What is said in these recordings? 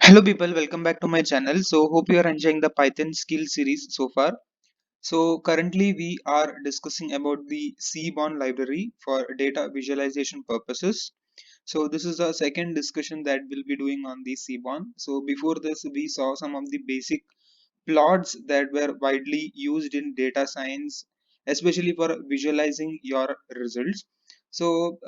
Hello people, welcome back to my channel. So hope you are enjoying the Python skill series so far. So currently we are discussing about the Seaborn library for data visualization purposes. So this is the second discussion that we'll be doing on the Seaborn. So before this we saw some of the basic plots that were widely used in data science, especially for visualizing your results. So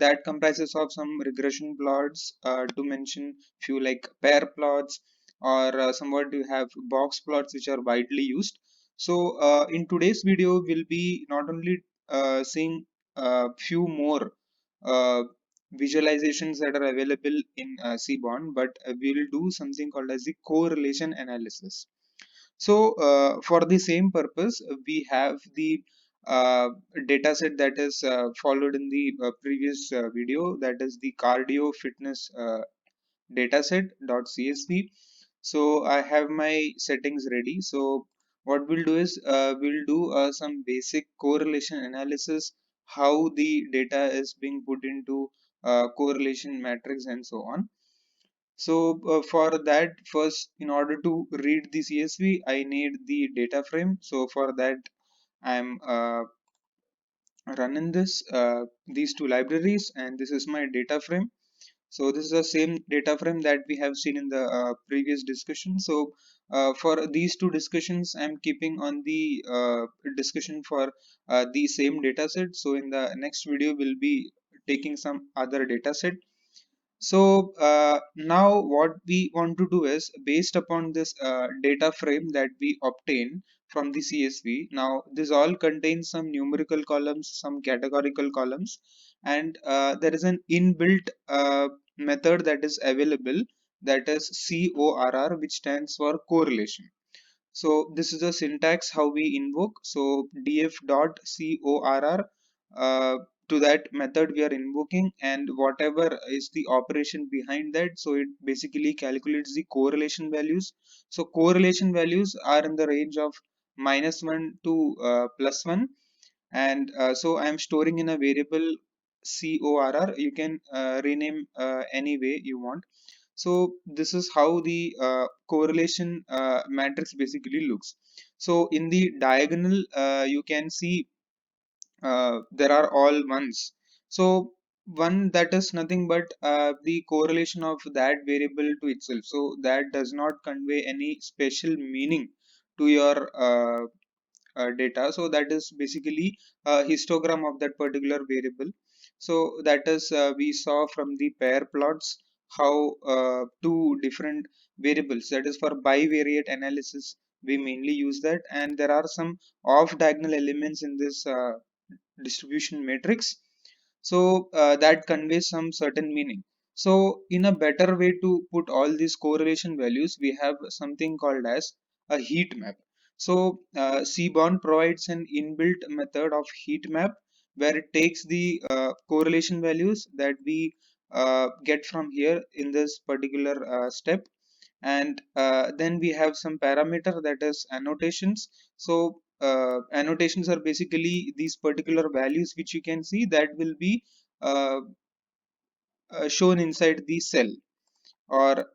that comprises of some regression plots, to mention few like pair plots, or somewhat you have box plots which are widely used. So in today's video we'll be not only seeing few more uh, visualizations that are available in Seaborn, but we'll do something called as the correlation analysis. So for the same purpose, we have the data set that is followed in the previous video, that is the cardio fitness dataset.csv. So I have my settings ready. So what we'll do is we'll do some basic correlation analysis, how the data is being put into correlation matrix and so on. So for that, first, in order to read the CSV, I need the data frame. So for that, I'm running these two libraries, and this is my data frame. So this is the same data frame that we have seen in the previous discussion. So for these two discussions, I'm keeping on the discussion for the same data set. So in the next video, we'll be taking some other data set. So now what we want to do is, based upon this data frame that we obtain from the CSV, now this all contains some numerical columns, some categorical columns, and there is an inbuilt method that is available, that is CORR, which stands for correlation. So this is the syntax how we invoke. So df dot corr, uh, to that method we are invoking, and whatever is the operation behind that, so it basically calculates the correlation values. So correlation values are in the range of -1 to +1, and so I am storing in a variable CORR. You can rename any way you want. So this is how the correlation matrix basically looks. So in the diagonal, you can see there are all ones. So one, that is nothing but the correlation of that variable to itself. So that does not convey any special meaning to your data. So that is basically a histogram of that particular variable. So that is we saw from the pair plots how two different variables, that is for bivariate analysis, we mainly use that, and there are some off diagonal elements in this distribution matrix. So that conveys some certain meaning. So in a better way to put all these correlation values, we have something called as a heat map. So Seaborn provides an inbuilt method of heat map, where it takes the correlation values that we get from here in this particular step, and then we have some parameter, that is annotations. So annotations are basically these particular values which you can see that will be uh, shown inside the cell, or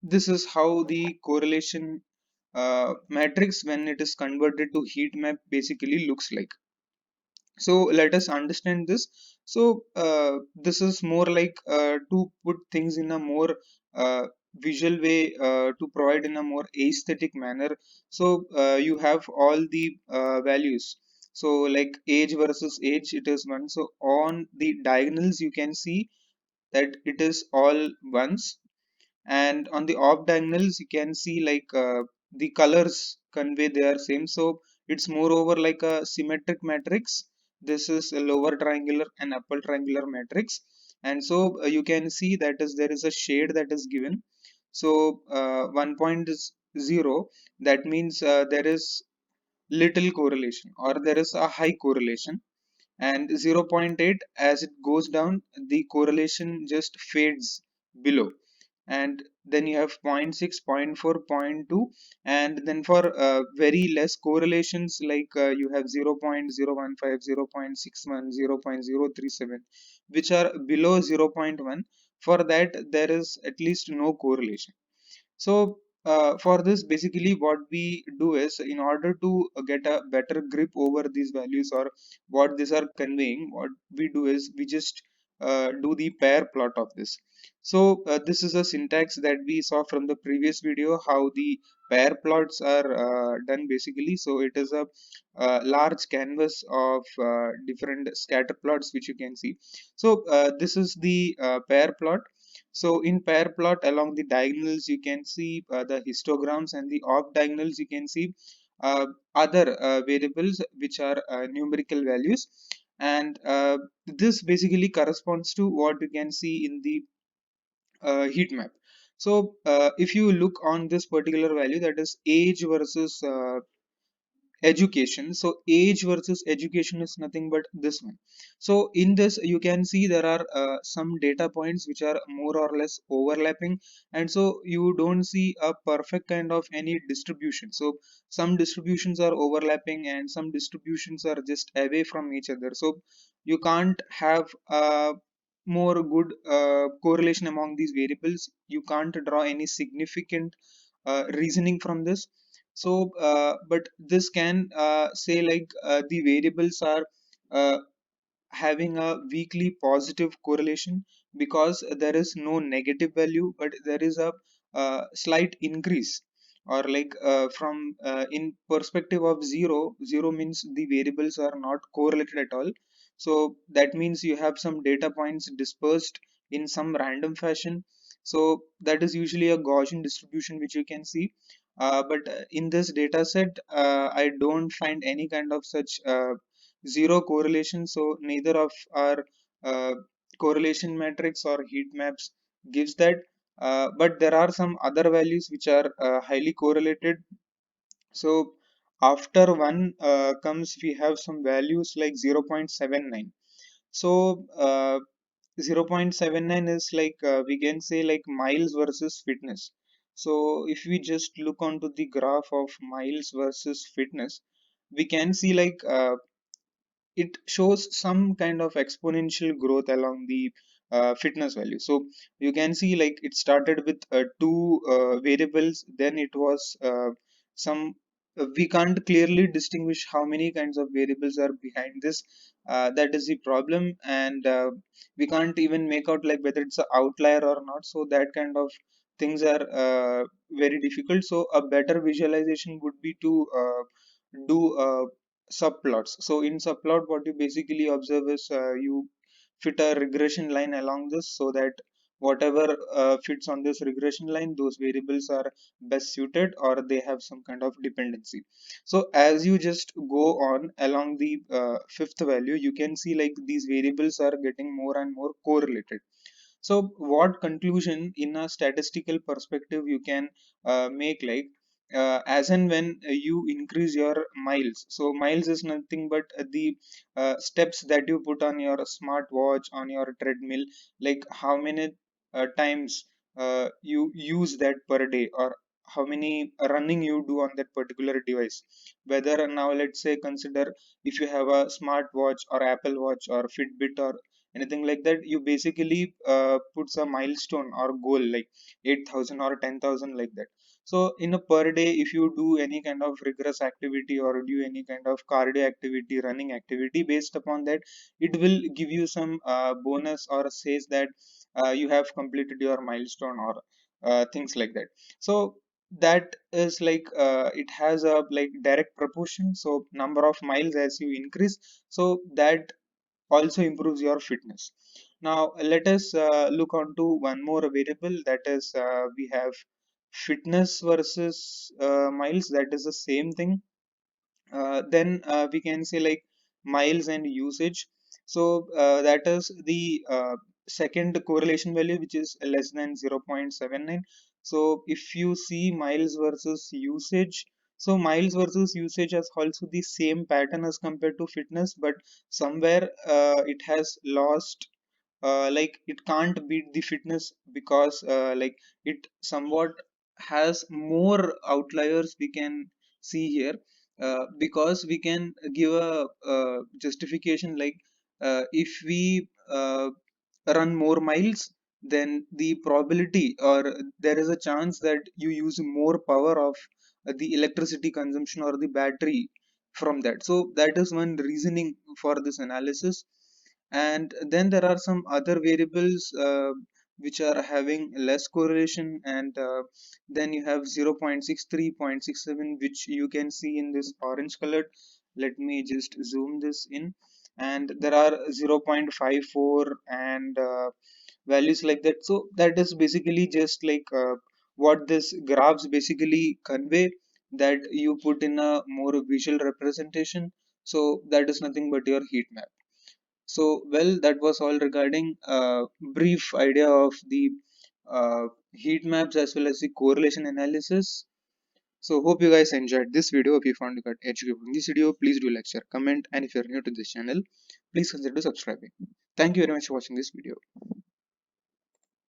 this is how the correlation matrix, when it is converted to heat map, basically looks like. So let us understand this. So this is more like to put things in a more visual way, to provide in a more aesthetic manner. So you have all the values. So like age versus age, it is one. So on the diagonals you can see that it is all ones, and on the off diagonals you can see like the colors convey they are same. So it's moreover like a symmetric matrix. This is a lower triangular and upper triangular matrix, and so you can see that is there is a shade that is given. So 1.0, that means there is little correlation, or there is a high correlation, and zero point 0.8, as it goes down, the correlation just fades below. And then you have zero point 0.6, zero point 0.4, zero point 0.2, and then for very less correlations, like you have 0.015, 0.61, 0.037, which are below zero point 0.1. for that there is at least no correlation. So for this, basically what we do is, in order to get a better grip over these values or what these are conveying, what we do is we just do the pair plot of this. So this is a syntax that we saw from the previous video, how the pair plots are done basically. So it is a large canvas of different scatter plots which you can see. So this is the pair plot. So in pair plot, along the diagonals you can see the histograms, and the off diagonals you can see other variables which are numerical values. And this basically corresponds to what you can see in the heat map. So if you look on this particular value, that is age versus education. So age versus education is nothing but this one. So in this you can see there are some data points which are more or less overlapping, and so you don't see a perfect kind of any distribution. So some distributions are overlapping and some distributions are just away from each other, so you can't have a more good correlation among these variables. You can't draw any significant reasoning from this. So but this can say like the variables are uh, having a weakly positive correlation, because there is no negative value but there is a slight increase, or like from in perspective of 0 means the variables are not correlated at all. So that means you have some data points dispersed in some random fashion. So that is usually a Gaussian distribution which you can see. But in this data set I don't find any kind of such zero correlation. So neither of our uh, correlation matrix or heat maps gives that. But there are some other values which are highly correlated. So after one comes, we have some values like 0.79. So 0.79 is like we can say like miles versus fitness. So if we just look onto the graph of miles versus fitness, we can see like it shows some kind of exponential growth along the fitness value. So you can see like it started with two variables, then it was some we can't clearly distinguish how many kinds of variables are behind this. That is the problem, and we can't even make out like whether it's an outlier or not. So that kind of things are very difficult. So a better visualization would be to do subplots. So in subplot, what you basically observe is you fit a regression line along this, so that whatever fits on this regression line, those variables are best suited or they have some kind of dependency. So as you just go on along the fifth value, you can see like these variables are getting more and more correlated. So what conclusion in a statistical perspective you can make, like as and when you increase your miles. So miles is nothing but the steps that you put on your smartwatch, on your treadmill, like how many times you use that per day, or how many running you do on that particular device. Whether now, let's say, consider if you have a smartwatch or Apple Watch or Fitbit or anything like that, you basically puts a milestone or goal like 8,000 or 10,000 like that. So in a per day, if you do any kind of rigorous activity or do any kind of cardio activity, running activity, based upon that, it will give you some bonus or says that you have completed your milestone or things like that. So that is like it has a like direct proportion. So number of miles as you increase, so that also improves your fitness. Now let us look on to one more variable, that is we have fitness versus miles, that is the same thing. Then we can say like miles and usage. So that is the second correlation value, which is less than 0.79. So if you see miles versus usage, so miles versus usage has also the same pattern as compared to fitness, but somewhere it has lost, like it can't beat the fitness, because like it somewhat has more outliers we can see here. Because we can give a justification like if we run more miles, then the probability, or there is a chance that you use more power of the electricity consumption or the battery from that. So that is one reasoning for this analysis. And then there are some other variables which are having less correlation, and then you have 0.63, 0.67, which you can see in this orange colored. Let me just zoom this in. And there are 0.54 and values like that. So that is basically just like what this graphs basically convey, that you put in a more visual representation. So that is nothing but your heat map. So, well, that was all regarding a brief idea of the heat maps as well as the correlation analysis. So, hope you guys enjoyed this video. If you found you got educated from this video, please do like, share, comment, and if you're new to this channel, please consider subscribing. Thank you very much for watching this video.